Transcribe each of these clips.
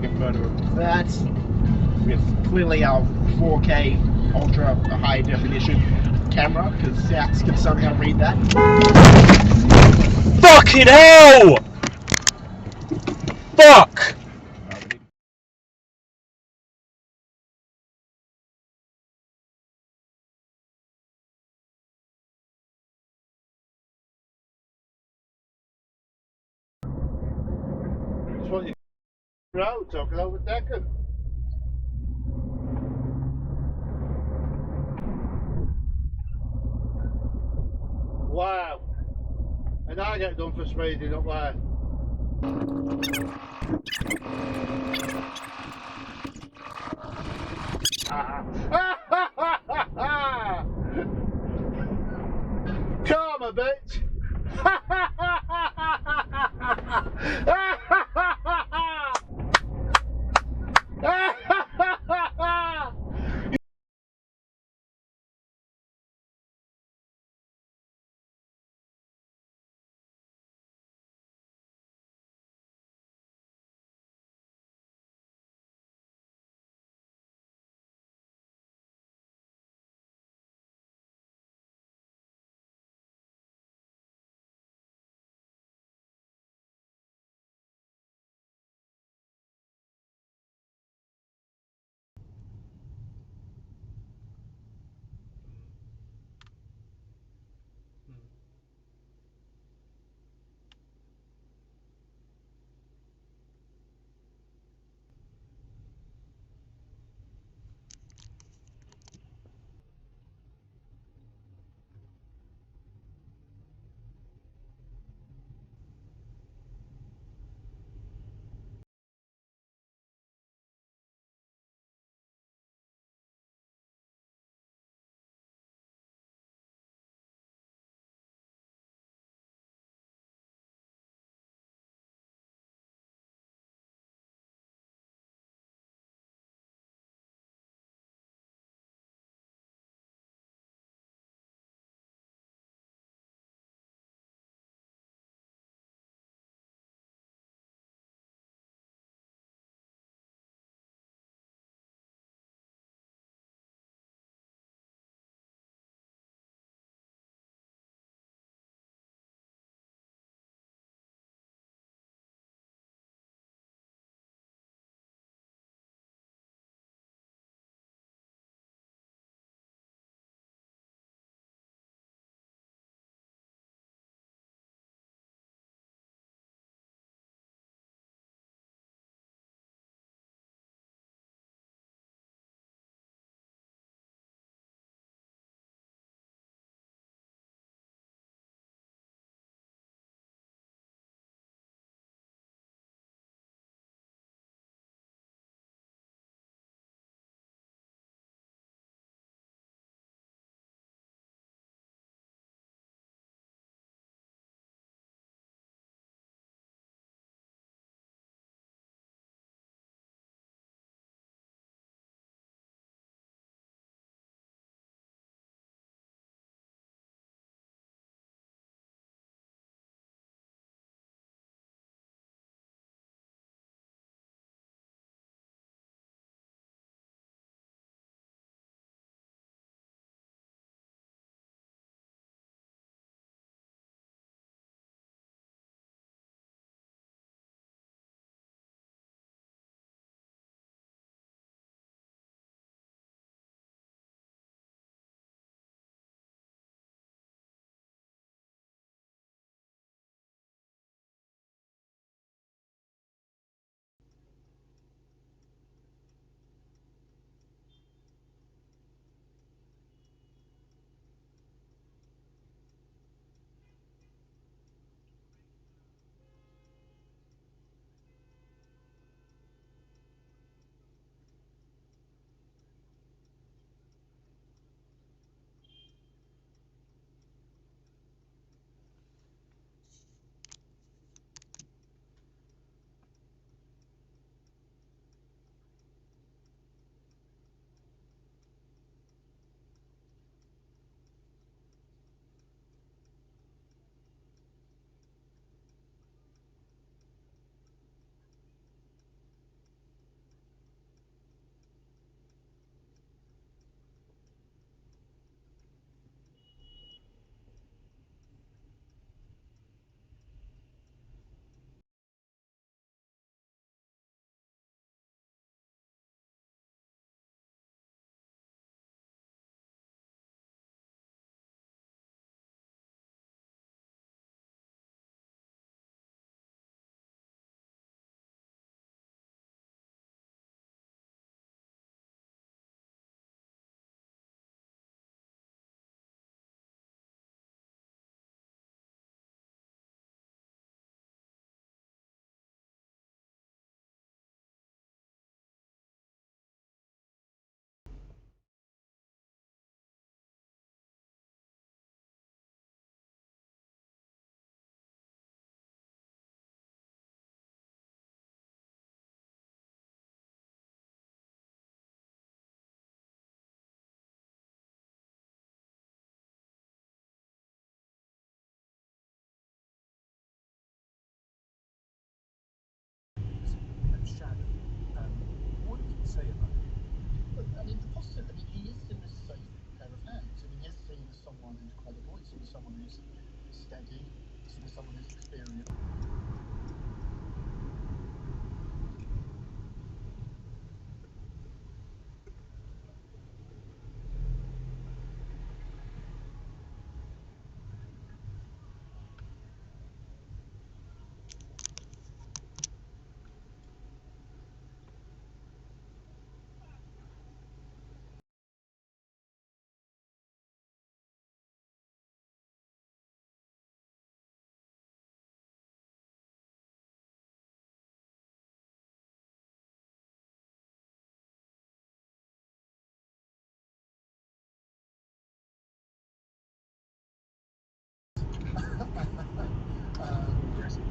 take a photo of that with clearly our 4K ultra high definition camera, because Sats can somehow read that. Fucking hell! Fuck! That's what you out talking over Deccan. Wow. And I get done for speeding up there. Karma, bitch! steady with some of his experience.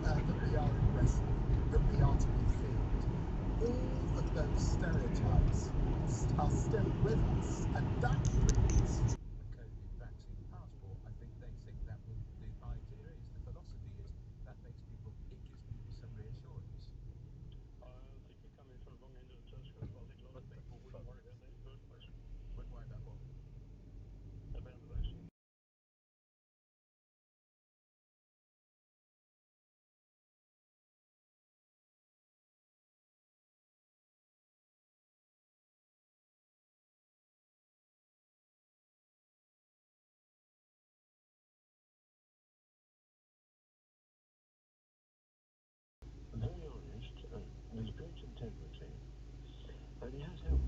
That we are aggressive, that we are to be feared. All of those stereotypes are still with us, and that brings a COVID vaccine passport. I think they think that will, the idea is, the philosophy is, that makes people, it gives people some reassurance. I think you're coming from the wrong end of the telescope. I think a lot of people wouldn't worry about that in the first place. Wouldn't worry about what? About the vaccine. Very honest, with great integrity, and he has helped